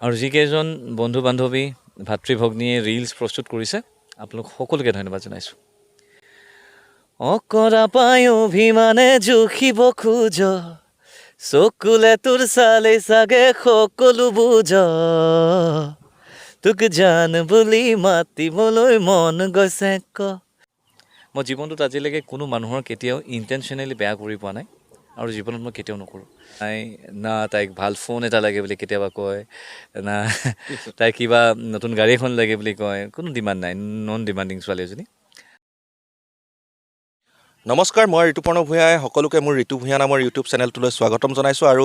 আৰু যিকেইজন বন্ধু বান্ধৱী ভাতৃ ভগ্নীয়ে ৰিলছ প্ৰস্তুত কৰিছে আপোনালোক সকলোকে ধন্যবাদ জনাইছোঁ। অকৰা পাই অভিমানে জুখিব খোজ চকুলে তোৰ চালে চাগে সকলো বুজ তোক জান বুলি মাতিবলৈ মন গৈছে ক। মই জীৱনটোত আজিলৈকে কোনো মানুহৰ কেতিয়াও ইণ্টেনশ্যনেলি বেয়া কৰি পোৱা নাই আৰু জীৱনত মই কেতিয়াও নকৰোঁ। না তাইক ভাল ফোন এটা লাগে বুলি কেতিয়াবা কয়, না তাইক কিবা নতুন গাড়ী এখন লাগে বুলি কয়, কোনো ডিমাণ্ড নাই, নন ডিমাণ্ডিং ছোৱালী এজনী। নমস্কাৰ, মই ঋতুপৰ্ণ ভূঞাই সকলোকে মোৰ ঋতু ভূঞা নামৰ ইউটিউব চেনেলটোলৈ স্বাগতম জনাইছোঁ। আৰু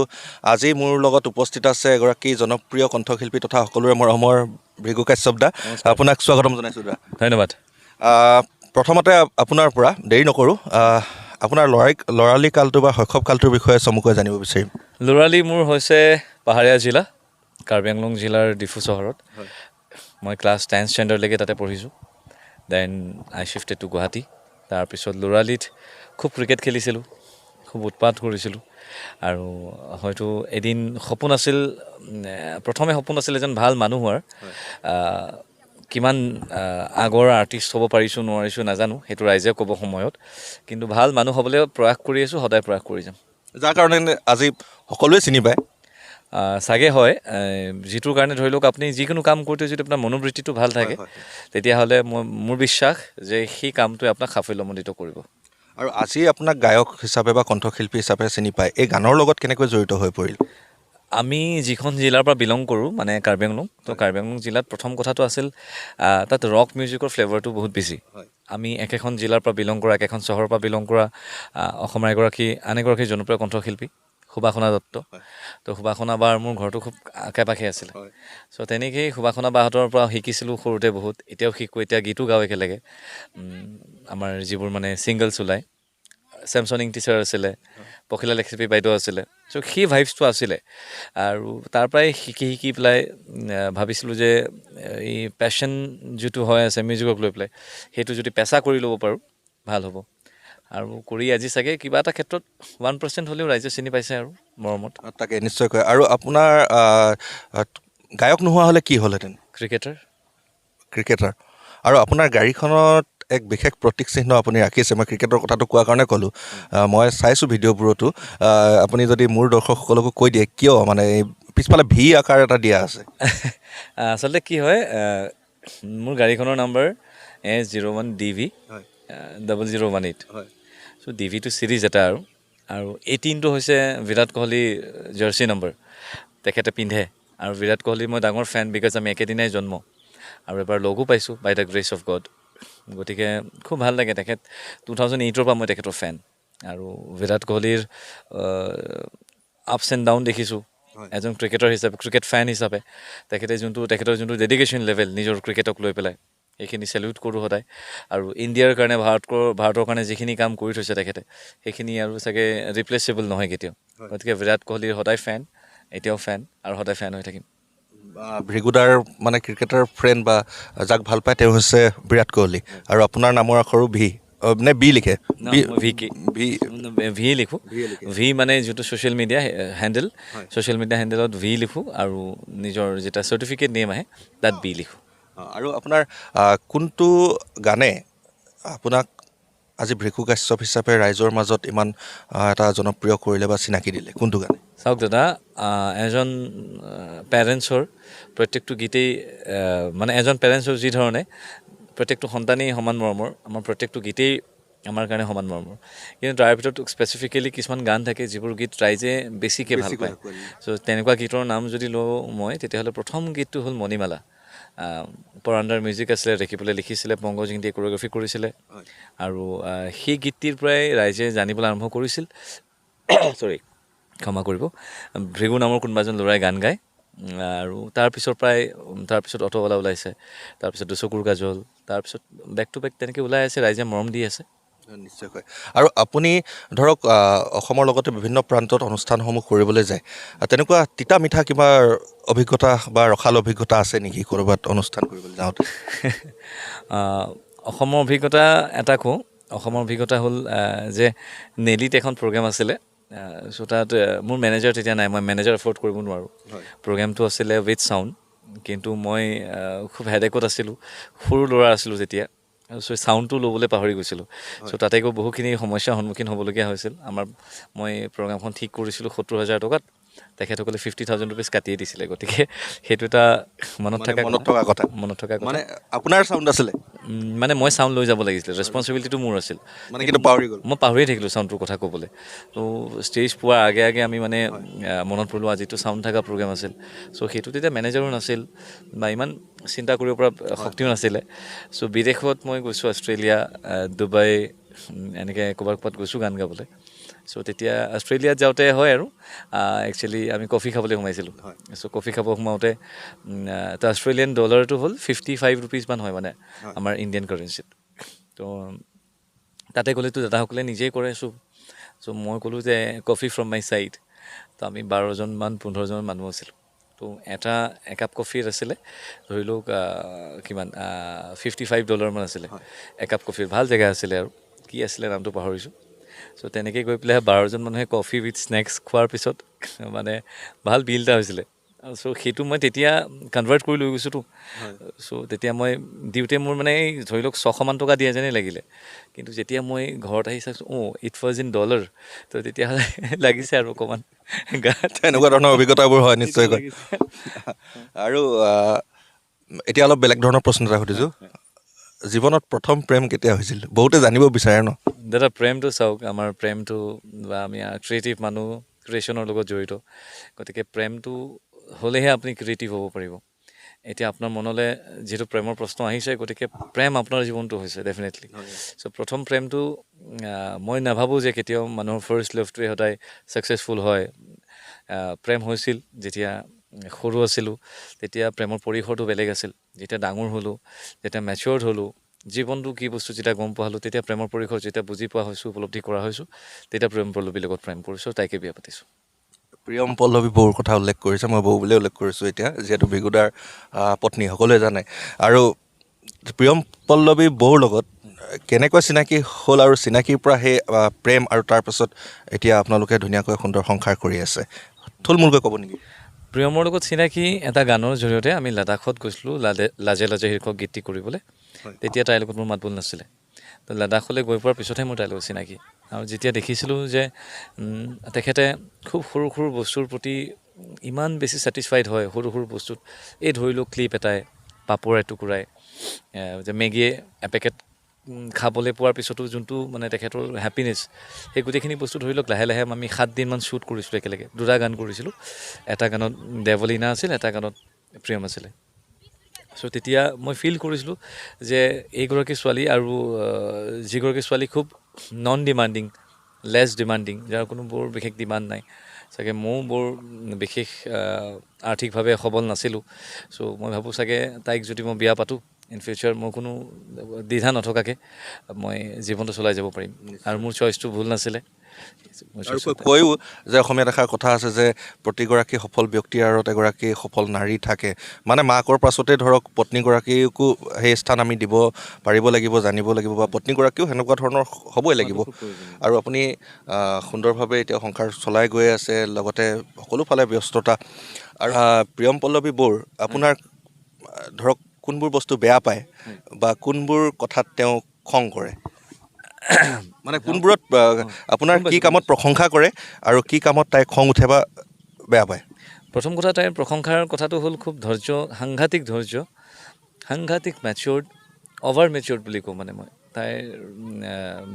আজি মোৰ লগত উপস্থিত আছে এগৰাকী জনপ্ৰিয় কণ্ঠশিল্পী তথা সকলোৰে মৰমৰ ভৃগু কাশ্যপ দা। আপোনাক স্বাগতম জনাইছোঁ দা। ধন্যবাদ। প্ৰথমতে আপোনাৰ পৰা দেৰি নকৰোঁ, আপোনাৰ ল'ৰালি কালটো বা শৈশৱ কালটোৰ বিষয়ে চমুকৈ জানিব বিচাৰিম। ল'ৰালি মোৰ হৈছে পাহাৰীয়া জিলা, কাৰ্বি আংলং জিলাৰ ডিফু চহৰত। মই ক্লাছ 10th ষ্টেণ্ডাৰ্ডলৈকে তাতে পঢ়িছোঁ। Then I shifted to Guwahati. তাৰপিছত ল'ৰালিত খুব ক্ৰিকেট খেলিছিলোঁ, খুব উৎপাত কৰিছিলোঁ। আৰু হয়তো এদিন সপোন আছিল, প্ৰথমে সপোন আছিল এজন ভাল মানুহ হোৱাৰ। কিমান আগৰ আৰ্টিষ্ট হ'ব পাৰিছোঁ নোৱাৰিছোঁ নাজানো, সেইটো ৰাইজে ক'ব সময়ত, কিন্তু ভাল মানুহ হ'বলৈ প্ৰয়াস কৰি আছোঁ, সদায় প্ৰয়াস কৰি যাম। যাৰ কাৰণে আজি সকলোৱে চিনি পায়। চাগে হয়, যিটোৰ কাৰণে ধৰি লওক আপুনি যিকোনো কাম কৰোঁতে যদি আপোনাৰ মনোবৃত্তিটো ভাল থাকে তেতিয়াহ'লে মোৰ বিশ্বাস যে সেই কামটোৱে আপোনাক সাফল্যমণ্ডিত কৰিব। আৰু আজি আপোনাক গায়ক হিচাপে বা কণ্ঠশিল্পী হিচাপে চিনি পায়, এই গানৰ লগত কেনেকৈ জড়িত হৈ পৰিল? আমি যিখন জিলাৰ পৰা বিলং কৰোঁ, মানে কাৰ্বি আংলং, তো কাৰ্বি আংলং জিলাত প্ৰথম কথাটো আছিল তাত ৰক মিউজিকৰ ফ্লেভাৰটো বহুত বেছি। আমি একেখন জিলাৰ পৰা বিলং কৰা, একেখন চহৰৰ পৰা বিলং কৰা অসমৰ আন এগৰাকী জনপ্ৰিয় কণ্ঠশিল্পী সুবাসনা দত্ত। তো সুবাসনা বাৰ মোৰ ঘৰটো খুব আশে পাশে আছিলে। চ' তেনেকেই সুবাসনা বাহঁতৰ পৰা শিকিছিলোঁ সৰুতে বহুত, এতিয়াও শিকোঁ, এতিয়া গীতো গাওঁ একেলগে। আমাৰ যিবোৰ মানে ছিংগলছ ওলায়, চেমছনিং টিচাৰ আছিলে, পখিলা লেখচিপি বাইদেউ আছিলে। চ' সেই ভাইবছটো আছিলে। আৰু তাৰ পৰাই শিকি পেলাই ভাবিছিলোঁ যে এই পেশ্যন যিটো হৈ আছে মিউজিকক লৈ পেলাই, সেইটো যদি পেচা কৰি ল'ব পাৰোঁ ভাল হ'ব। আৰু কৰি আজি চাগে কিবা এটা ক্ষেত্ৰত 1% হ'লেও ৰাইজে চিনি পাইছে আৰু মৰমত। তাকে নিশ্চয়কৈ। আৰু আপোনাৰ গায়ক নোহোৱা হ'লে কি হ'লহেঁতেন? ক্ৰিকেটাৰ। আৰু আপোনাৰ গাড়ীখনত এক বিশেষ প্ৰতীক চিহ্ন আপুনি ৰাখিছে। মই ক্ৰিকেটৰ কথাটো কোৱাৰ কাৰণে ক'লোঁ, মই চাইছোঁ ভিডিঅ'বোৰতো। আপুনি যদি মোৰ দৰ্শকসকলকো কৈ দিয়ে কিয় মানে পিছফালে ভি আকাৰ এটা দিয়া আছে? আচলতে কি হয়, মোৰ গাড়ীখনৰ নাম্বাৰ S01 DV 0018। চ' DV টো ছিৰিজ এটা আৰু 18টো হৈছে বিৰাট কোহলি জাৰ্চি নম্বৰ, তেখেতে পিন্ধে। আৰু বিৰাট কোহলি মই ডাঙৰ ফেন, বিকজ আমি একেদিনাই জন্ম আৰু এবাৰ লগো পাইছোঁ বাই দ্য গ্ৰেচ অফ গড। গতিকে খুব ভাল লাগে, তেখেত 2008ৰ পৰা মই তেখেতৰ ফেন। আৰু বিৰাট কোহলিৰ আপছ এণ্ড ডাউন দেখিছোঁ এজন ক্ৰিকেটাৰ হিচাপে, ক্ৰিকেট ফেন হিচাপে। তেখেতৰ যোনটো ডেডিকেশ্যন লেভেল নিজৰ ক্ৰিকেটক লৈ পেলাই, সেইখিনি চেলিউট কৰোঁ সদায়। আৰু ইণ্ডিয়াৰ কাৰণে ভাৰতৰ কাৰণে যিখিনি কাম কৰি থৈছে তেখেতে, সেইখিনি আৰু চাগে ৰিপ্লেচেবল নহয় কেতিয়াও। গতিকে বিৰাট কোহলিৰ সদায় ফেন, এতিয়াও ফেন আৰু সদায় ফেন হৈ থাকিম। ভৃগুদাৰ মানে ক্ৰিকেটাৰ ফ্ৰেণ্ড বা যাক ভাল পায় তেওঁ হৈছে বিৰাট কোহলি, আৰু আপোনাৰ নামৰ আখৰো ভি নে বি লিখে? ভি লিখোঁ। ভি মানে যিটো ছ'চিয়েল মিডিয়া হেণ্ডেলত ভি লিখোঁ, আৰু নিজৰ যেতিয়া চাৰ্টিফিকেট নেম আহে তাত বি লিখোঁ। আৰু আপোনাৰ কোনটো গানে আপোনাক আজি ভৃগু কাশ্যপ হিচাপে ৰাইজৰ মাজত ইমান এটা জনপ্ৰিয় কৰিলে বা চিনাকি দিলে? কোনটো গানে? চাওক দাদা, এজন পেৰেণ্টছৰ প্ৰত্যেকটো গীতেই মানে এজন পেৰেণ্টছৰ যি ধৰণে প্ৰত্যেকটো সন্তানেই সমান মৰমৰ, আমাৰ প্ৰত্যেকটো গীতেই আমাৰ কাৰণে সমান মৰমৰ। কিন্তু তাৰ ভিতৰত স্পেচিফিকেলি কিছুমান গান থাকে যিবোৰ গীত ৰাইজে বেছিকৈ ভাল পায়। চ' তেনেকুৱা গীতৰ নাম যদি লওঁ মই, তেতিয়াহ'লে প্ৰথম গীতটো হ'ল মণিমালা। পৰাণ্ডাৰ মিউজিক আছিলে, দেখিবলৈ লিখিছিলে, পংকজ ইংতিয়ে কোৰিঅ'গ্ৰাফি কৰিছিলে। আৰু সেই গীতটিৰ পৰাই ৰাইজে জানিবলৈ আৰম্ভ কৰিছিল ক্ষমা কৰিব, ভৃগু নামৰ কোনোবা এজন ল'ৰাই গান গায়। আৰু তাৰপিছত অট'ৱালা ওলাইছে, তাৰপিছত দুচকুৰ কাজল, তাৰপিছত বেক টু বেক তেনেকৈ ওলাই আছে, ৰাইজে মৰম দি আছে। নিশ্চয়কৈ। আৰু আপুনি ধৰক অসমৰ লগতে বিভিন্ন প্ৰান্তত অনুষ্ঠানসমূহ কৰিবলৈ যায়, তেনেকুৱা তিতা মিঠা কিবা অভিজ্ঞতা বা ৰসাল অভিজ্ঞতা আছে নেকি ক'ৰবাত অনুষ্ঠান কৰিবলৈ যাওঁতে? অসমৰ অভিজ্ঞতা এটা কওঁ। অসমৰ অভিজ্ঞতা হ'ল যে নেলিত এখন প্ৰগ্ৰেম আছিলে, চ' তাত মোৰ মেনেজাৰ তেতিয়া নাই, মই মেনেজাৰ এফৰ্ড কৰিব নোৱাৰোঁ। প্ৰগ্ৰেমটো আছিলে উইথ চাউণ্ড, কিন্তু মই খুব হেডেকত আছিলোঁ, সৰু ল'ৰা আছিলোঁ যেতিয়া, চ' চাউণ্ডটো ল'বলৈ পাহৰি গৈছিলোঁ। চ' তাতে গৈ বহুখিনি সমস্যাৰ সন্মুখীন হ'বলগীয়া হৈছিল। মই প্ৰগ্ৰামখন ঠিক কৰিছিলোঁ 70,000 টকাত, তেখেতসকলে 50,000 ৰুপিজ কাটিয়ে দিছিলে। গতিকে সেইটো এটা মনত থকা কথা। মনত থকা কথা। মানে আপোনাৰ চাউণ্ড আছিলে, মানে মই চাউণ্ড লৈ যাব লাগিছিলে, ৰেচপনচিবিলিটিটো মোৰ আছিল, মানে কিন্তু পাহৰি গ'ল। মই পাহৰিয়ে থাকিলোঁ চাউণ্ডটোৰ কথা ক'বলৈ। ত' ষ্টেজ পোৱাৰ আগে আগে আমি মানে মনত পৰিলোঁ আজিতো চাউণ্ড থকা প্ৰগ্ৰেম আছিল। চ' সেইটো তেতিয়া মেনেজাৰো নাছিল বা ইমান চিন্তা কৰিব পৰা শক্তিও নাছিলে। চ' বিদেশত মই গৈছোঁ, অষ্ট্ৰেলিয়া, ডুবাই, এনেকৈ ক'ৰবাত গৈছোঁ গান গাবলৈ। চ' তেতিয়া অষ্ট্ৰেলিয়াত যাওঁতে হয় আৰু একচুৱেলি আমি কফি খাবলৈ সোমাইছিলোঁ। চ' কফি খাব সোমাওঁতে তো অষ্ট্ৰেলিয়ান ডলাৰটো হ'ল 55 ৰুপিজ মান হয় মানে আমাৰ ইণ্ডিয়ান কাৰেঞ্চিত। তো তাতে গ'লেতো দাদাসকলে নিজেই কৰে চব। চ' মই ক'লোঁ যে কফি ফ্ৰম মাই ছাইড। তো আমি 15-জন মানুহ আছিলোঁ। তো একাপ কফিত আছিলে ধৰি লওক কিমান $55 মান আছিলে একাপ কফিৰ। ভাল জেগা আছিলে আৰু কি আছিলে নামটো পাহৰিছোঁ। চ' তেনেকৈ গৈ পেলাই 12জন মানুহে কফি উইথ স্নেক্স খোৱাৰ পিছত মানে ভাল বিল এটা হৈছিলে। চ' সেইটো মই তেতিয়া কনভাৰ্ট কৰি লৈ গৈছোঁতো। চ' তেতিয়া মই দিওঁতে মোৰ মানে এই ধৰি লওক 600 মান টকা দিয়া যেনেই লাগিলে, কিন্তু যেতিয়া মই ঘৰত আহি চাইছোঁ ইট ৱাজ ইন ডলাৰ, তো তেতিয়াহ'লে লাগিছে আৰু অকণমান গাত। এনেকুৱা ধৰণৰ অভিজ্ঞতাবোৰ হয় নিশ্চয়কৈ। আৰু এতিয়া অলপ বেলেগ ধৰণৰ প্ৰশ্ন এটা সুধিছোঁ, জীৱনত প্ৰথম প্ৰেম কেতিয়া হৈছিল? বহুতে জানিব বিচাৰে ন। দাদা প্ৰেমটো চাওক, আমাৰ প্ৰেমটো বা আমি ক্ৰিয়েটিভ মানুহ, ক্ৰিয়েশ্যনৰ লগত জড়িত, গতিকে প্ৰেমটো হ'লেহে আপুনি ক্ৰিয়েটিভ হ'ব পাৰিব। এতিয়া আপোনাৰ মনলৈ যিহেতু প্ৰেমৰ প্ৰশ্ন আহিছে, গতিকে প্ৰেম আপোনাৰ জীৱনটো হৈছে ডেফিনেটলি। চ' প্ৰথম প্ৰেমটো মই নাভাবোঁ যে কেতিয়াও মানুহৰ ফাৰ্ষ্ট লাভটোৱে সদায় ছাকচেছফুল হয়। প্ৰেম হৈছিল যেতিয়া সৰু আছিলোঁ, তেতিয়া প্ৰেমৰ পৰিসৰটো বেলেগ আছিল। যেতিয়া ডাঙৰ হ'লোঁ, যেতিয়া মেচিয়ৰ্ড হ'লোঁ, জীৱনটো কি বস্তু যেতিয়া গম পোৱা হ'লোঁ, তেতিয়া প্ৰেমৰ পৰিসৰ যেতিয়া বুজি পোৱা হৈছোঁ, উপলব্ধি কৰা হৈছোঁ, তেতিয়া প্ৰেম পল্লৱীৰ লগত প্ৰেম কৰিছোঁ, তাইকে বিয়া পাতিছোঁ। প্ৰিয়ম পল্লৱী বৌৰ কথা উল্লেখ কৰিছে, মই বৌ বুলিয়ে উল্লেখ কৰিছোঁ এতিয়া, যিহেতু ভিগুদাৰ পত্নী সকলোৱে জানে। আৰু প্ৰিয়ম পল্লৱী বৌৰ লগত কেনেকৈ চিনাকি হ'ল আৰু চিনাকিৰ পৰা সেই প্ৰেম আৰু তাৰপাছত এতিয়া আপোনালোকে ধুনীয়াকৈ সুন্দৰ সংসাৰ কৰি আছে, থুলমূলকৈ ক'ব নেকি? প্ৰিয়মৰ লগত চিনাকি এটা গানৰ জৰিয়তে। আমি লাডাখত গৈছিলোঁ লাজে লাজে শীৰ্ষক গীতটি কৰিবলৈ। তেতিয়া তাইৰ লগত মোৰ মাত বোল নাছিলে। তো লাডাখলৈ গৈ পোৱাৰ পিছতহে মোৰ তাইৰ লগত চিনাকি। আৰু যেতিয়া দেখিছিলোঁ যে তেখেতে খুব সৰু সৰু বস্তুৰ প্ৰতি ইমান বেছি ছেটিছফাইড হয়, সৰু সৰু বস্তুত, এই ধৰি লওক ক্লিপ এটাই, পাপৰ এটুকুৰাই, যে মেগীয়ে এপেকেট খাবলৈ পোৱাৰ পিছতো যোনটো মানে তেখেতৰ হেপিনেছ, সেই গোটেইখিনি বস্তু ধৰি লওক লাহে লাহে আমি 7 দিনমান শ্বুট কৰিছিলোঁ একেলগে, 2টা গান কৰিছিলোঁ। এটা গানত দেৱলীনা আছিল, এটা গানত প্ৰিয়ম আছিলে। চ' তেতিয়া মই ফিল কৰিছিলোঁ যে এইগৰাকী ছোৱালী আৰু যিগৰাকী ছোৱালী খুব নন ডিমাণ্ডিং, লেছ ডিমাণ্ডিং, যাৰ কোনো বৰ বিশেষ ডিমাণ্ড নাই, চাগে ময়ো বৰ বিশেষ আৰ্থিকভাৱে সবল নাছিলোঁ। চ' মই ভাবোঁ চাগে তাইক যদি মই বিয়া পাতোঁ, ইন ফিউচাৰ মোৰ কোনো দ্বিধা নথকাকৈ মই জীৱনটো চলাই যাব পাৰিম। আৰু মোৰ চইচটো ভুল নাছিলে। আৰু কয়ো যে অসমীয়াত এষাৰ কথা আছে যে প্ৰতিগৰাকী সফল ব্যক্তিৰ আঁৰত এগৰাকী সফল নাৰী থাকে। মানে মাকৰ পাছতে ধৰক পত্নীগৰাকীকো সেই স্থান আমি দিব পাৰিব লাগিব, জানিব লাগিব, বা পত্নীগৰাকীও সেনেকুৱা ধৰণৰ হ'বই লাগিব। আৰু আপুনি সুন্দৰভাৱে এতিয়া সংসাৰ চলাই গৈ আছে, লগতে সকলোফালে ব্যস্ততা। আৰু প্ৰিয়ম পল্লৱী বৌৰ আপোনাৰ ধৰক কোনবোৰ বস্তু বেয়া পায় বা কোনবোৰ কথাত তেওঁ খং কৰে, মানে কোনবোৰত আপোনাৰ কি কামত প্ৰশংসা কৰে আৰু কি কামত তাই খং উঠে বা বেয়া পায়? প্ৰথম কথা, তাইৰ প্ৰশংসাৰ কথাটো হ'ল খুব ধৈৰ্য, সাংঘাতিক ধৈৰ্য, সাংঘাতিক মেচিয়ৰ্ড, অভাৰ মেচিয়ৰ্ড বুলি কওঁ মানে মই। তাইৰ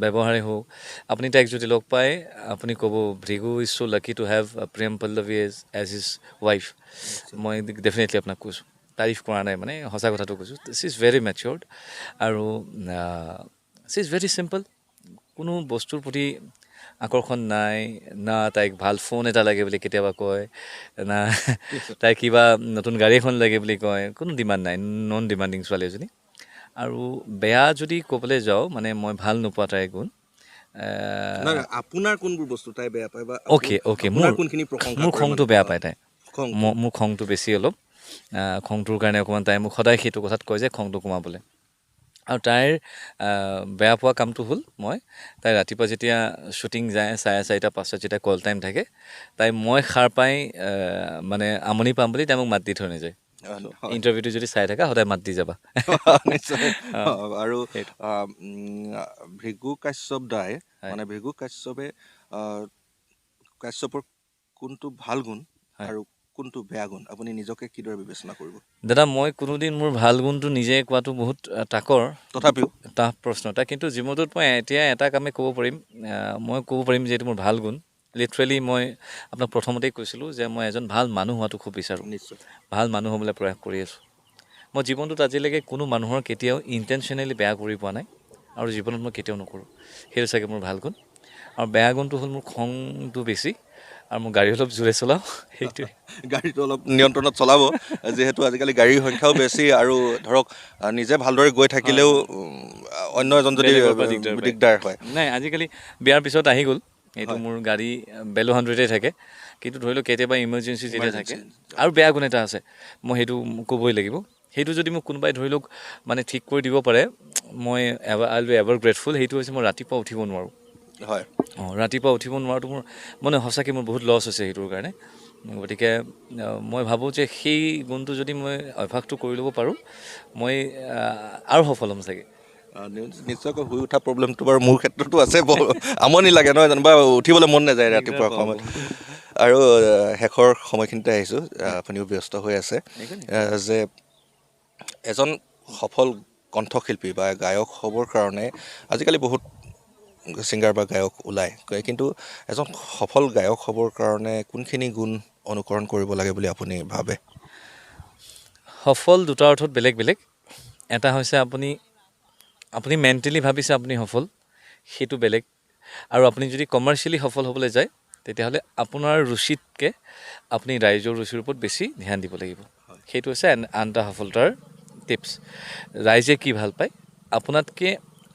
ব্যৱহাৰেই হওক, আপুনি তাইক যদি লগ পায় আপুনি ক'ব Bhrigu is so' lucky to have Priyam Pallavi as his wife. মই ডেফিনেটলি আপোনাক কৈছোঁ, তাৰিফ কৰা নাই, মানে সঁচা কথাটো কৈছোঁ। ছি ইজ ভেৰি মেচিয়ৰ্ড আৰু ছি ইজ ভেৰি চিম্পল। কোনো বস্তুৰ প্ৰতি আকৰ্ষণ নাই, না তাইক ভাল ফোন এটা লাগে বুলি কেতিয়াবা কয়, না তাইক কিবা নতুন গাড়ী এখন লাগে বুলি কয়, কোনো ডিমাণ্ড নাই, নন ডিমাণ্ডিং ছোৱালী এজনী। আৰু বেয়া যদি ক'বলৈ যাওঁ, মানে মই ভাল নোপোৱা তাইৰ গুণ, আপোনাৰ কোনবোৰ বস্তু তাই বেয়া পায় বা অ'কে মোৰ খংটো বেয়া পায় তাই। মোৰ খংটো বেছি অলপ, খংটোৰ কাৰণে অকণমান তাই মোক সদায় সেইটো কথাত কয় যে খংটো কমাবলৈ। আৰু তাইৰ বেয়া পোৱা কামটো হ'ল তাই ৰাতিপুৱা যেতিয়া শ্বুটিং যায় 4:30-5টাত যেতিয়া কল টাইম থাকে মই সাৰ পাই মানে আমনি পাম বুলি তাই মোক মাত দি থৈ নাযায় ইণ্টাৰভিউটো যদি চাই থাকা সদায় মাত দি যাবা নিশ্চয় অঁ, আৰু সেইটো ভৃগু কাশ্যপ দাই মানে ভৃগু কাশ্যপে কাশ্যপৰ কোনটো ভাল গুণ আৰু কোনটো বেয়া গুণ আপুনি নিজকে কিদৰে বিবেচনা কৰিব দাদা মই কোনোদিন মোৰ ভাল গুণটো নিজে কোৱাটো বহুত তাকৰ তথাপিও টাফ প্ৰশ্ন এটা কিন্তু জীৱনটোত মই এতিয়া এটা কামেই ক'ব পাৰিম মই ক'ব পাৰিম যে এইটো মোৰ ভাল গুণ লিটাৰেলি মই আপোনাক প্ৰথমতেই কৈছিলোঁ যে মই এজন ভাল মানুহ হোৱাটো খুব বিচাৰোঁ নিশ্চয় ভাল মানুহ হ'বলৈ প্ৰয়াস কৰি আছোঁ মই জীৱনটোত আজিলৈকে কোনো মানুহৰ কেতিয়াও ইণ্টেনশ্যনেলি বেয়া কৰি পোৱা নাই আৰু জীৱনত মই কেতিয়াও নকৰোঁ সেইটো চাগে মোৰ ভাল গুণ আৰু বেয়া গুণটো হ'ল মোৰ খংটো বেছি আৰু মই গাড়ী অলপ জোৰে চলাওঁ সেইটোৱে গাড়ীটো অলপ নিয়ন্ত্ৰণত চলাব যিহেতু আজিকালি গাড়ীৰ সংখ্যাও বেছি আৰু ধৰক নিজে ভালদৰে গৈ থাকিলেও অন্য এজন যদি বেলেগৰ পৰা দিগদাৰ পায়। দিগদাৰ হয় নাই আজিকালি বিয়াৰ পিছত আহি গ'ল এইটো মোৰ গাড়ী বেলো 100তে থাকে কিন্তু ধৰি লওক কেতিয়াবা ইমাৰ্জেঞ্চি যেতিয়া থাকে আৰু বেয়া গুণ এটা আছে মই সেইটো ক'বই লাগিব সেইটো যদি মোক কোনোবাই ধৰি লওক মানে ঠিক কৰি দিব পাৰে মই আই উইল বি এভাৰ গ্ৰেটফুল সেইটো হৈছে মই ৰাতিপুৱা উঠিব নোৱাৰোঁ হয় অঁ ৰাতিপুৱা উঠিব নোৱাৰাটো মোৰ মানে সঁচাকৈ মোৰ বহুত লছ হৈছে সেইটোৰ কাৰণে গতিকে মই ভাবোঁ যে সেই গুণটো যদি মই অভ্যাসটো কৰি ল'ব পাৰোঁ মই আৰু সফল হ'ম চাগে নিশ্চয়কৈ শুই উঠা প্ৰব্লেমটো বাৰু মোৰ ক্ষেত্ৰতো আছে আমনি লাগে নহয় জানো বা উঠিবলৈ মন নাযায় ৰাতিপুৱা সময়ত আৰু শেষৰ সময়খিনিতে আহিছোঁ আপুনিও ব্যস্ত হৈ আছে যে এজন সফল কণ্ঠশিল্পী বা গায়ক হ'বৰ কাৰণে আজিকালি বহুত ছিংগাৰ বা গায়ক ওলায় কিন্তু এজন সফল গায়ক হ'বৰ কাৰণে কোনখিনি গুণ অনুকৰণ কৰিব লাগে বুলি আপুনি ভাবে সফল দুটা অৰ্থত বেলেগ বেলেগ এটা হৈছে আপুনি মেণ্টেলি ভাবিছে আপুনি সফল সেইটো বেলেগ আৰু আপুনি যদি কমাৰ্চিয়েলি সফল হ'বলৈ যায় তেতিয়াহ'লে আপোনাৰ ৰুচিতকৈ আপুনি ৰাইজৰ ৰুচিৰ ওপৰত বেছি ধ্যান দিব লাগিব সেইটো হৈছে আন এটা সফলতাৰ টিপছ ৰাইজে কি ভাল পায় আপোনাতকৈ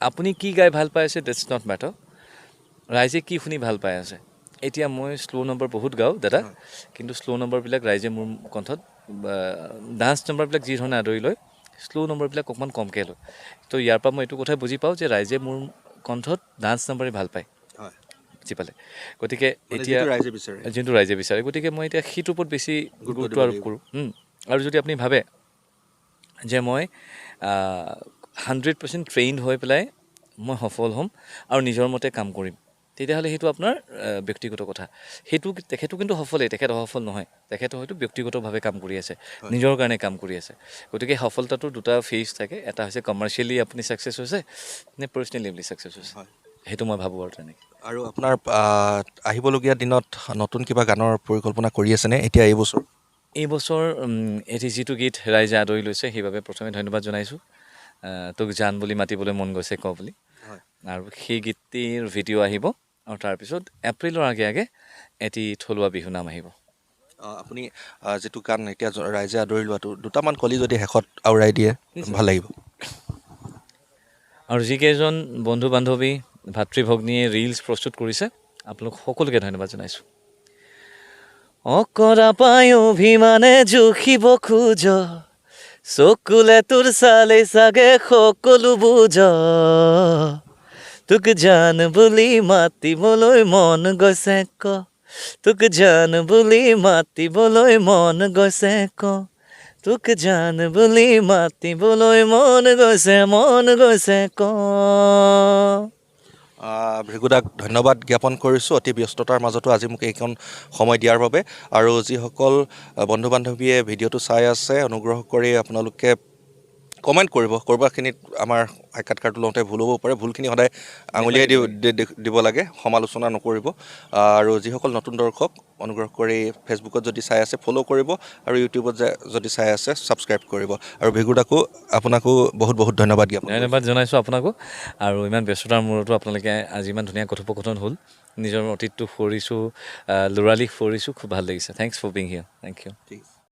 আপুনি কি গাই ভাল পাই আছে ডেটছ নট মেটাৰ ৰাইজে কি শুনি ভাল পাই আছে এতিয়া মই শ্ল' নম্বৰ বহুত গাওঁ দাদা কিন্তু শ্ল' নম্বৰবিলাক ৰাইজে মোৰ কণ্ঠত ডান্স নম্বৰবিলাক যি ধৰণে আদৰি লয় শ্ল' নম্বৰবিলাক অকণমান কমকৈ লয় তো ইয়াৰ পৰা মই এইটো কথাই বুজি পাওঁ যে ৰাইজে মোৰ কণ্ঠত ডান্স নম্বৰে ভাল পায় বুজি পালে গতিকে এতিয়া যোনটো ৰাইজে বিচাৰে গতিকে মই এতিয়া সেইটোৰ ওপৰত বেছি গুৰুত্ব আৰোপ কৰোঁ আৰু যদি আপুনি ভাবে যে মই 100% ট্ৰেইনড হৈ পেলাই মই সফল হ'ম আৰু নিজৰ মতে কাম কৰিম তেতিয়াহ'লে সেইটো আপোনাৰ ব্যক্তিগত কথা তেখেতো কিন্তু সফলেই তেখেত অসফল নহয় তেখেতে হয়তো ব্যক্তিগতভাৱে কাম কৰি আছে নিজৰ কাৰণে কাম কৰি আছে গতিকে সফলতাটোৰ দুটা ফেজ থাকে এটা হৈছে কমাৰ্চিয়েলি আপুনি ছাকচেছ হৈছে নে পাৰ্চনেলি ছাকচেছ হৈছে সেইটো মই ভাবোঁ আৰু তেনেকৈ আৰু আপোনাৰ আহিবলগীয়া দিনত নতুন কিবা গানৰ পৰিকল্পনা কৰি আছেনে এতিয়া এইবছৰ এটি যিটো গীত ৰাইজে আদৰি লৈছে সেইবাবে প্ৰথমে ধন্যবাদ জনাইছোঁ তোক জান বুলি মাতিবলৈ মন গৈছে ক বুলি আৰু সেই গীতটিৰ ভিডিঅ' আহিব আৰু তাৰপিছত এপ্ৰিলৰ আগে আগে এটি থলুৱা বিহু নাম আহিব আপুনি যিটো গান এতিয়া ৰাইজে আদৰি লোৱাটো দুটামান কলি যদি শেষত আওৰাই দিয়ে ভাল লাগিব আৰু যিকেইজন বন্ধু বান্ধৱী ভাতৃ ভগ্নীয়ে ৰিলছ প্ৰস্তুত কৰিছে আপোনালোক সকলোকে ধন্যবাদ জনাইছোঁ অকৰা পাই অভিমানে জুখিব খোজ চকুলে তোৰ চালে চাগে সকলো বুজ তোক জান বুলি মাতিবলৈ মন গৈছে ক তোক জান বুলি মাতিবলৈ মন গৈছে ক তোক জান বুলি মাতিবলৈ মন গৈছে ক ভৃগুদাক ধন্যবাদ জ্ঞাপন কৰিছোঁ অতি ব্যস্ততাৰ মাজতো আজি মোক এইকণ সময় দিয়াৰ বাবে আৰু যিসকল বন্ধু বান্ধৱীয়ে ভিডিঅ'টো চাই আছে অনুগ্ৰহ কৰি আপোনালোকে কমেণ্ট কৰিব ক'ৰবাখিনিত আমাৰ সাক্ষাৎকাৰটো লওঁতে ভুল হ'ব পাৰে ভুলখিনি সদায় আঙুলিয়াই দিব লাগে সমালোচনা নকৰিব আৰু যিসকল নতুন দৰ্শক অনুগ্ৰহ কৰি ফেচবুকত যদি চাই আছে ফ'ল' কৰিব আৰু ইউটিউবত যদি চাই আছে ছাবস্ক্ৰাইব কৰিব আৰু ভৃগুদাকো আপোনাকো বহুত বহুত ধন্যবাদ জনাইছোঁ আপোনাকো আৰু ইমান ব্যস্ততাৰ মূৰতো আপোনালোকে আজি ইমান ধুনীয়া কথোপকথন হ'ল নিজৰ অতীতটো ফুৰিছোঁ ল'ৰালিক ফুৰিছোঁ খুব ভাল লাগিছে thanks for being here thank U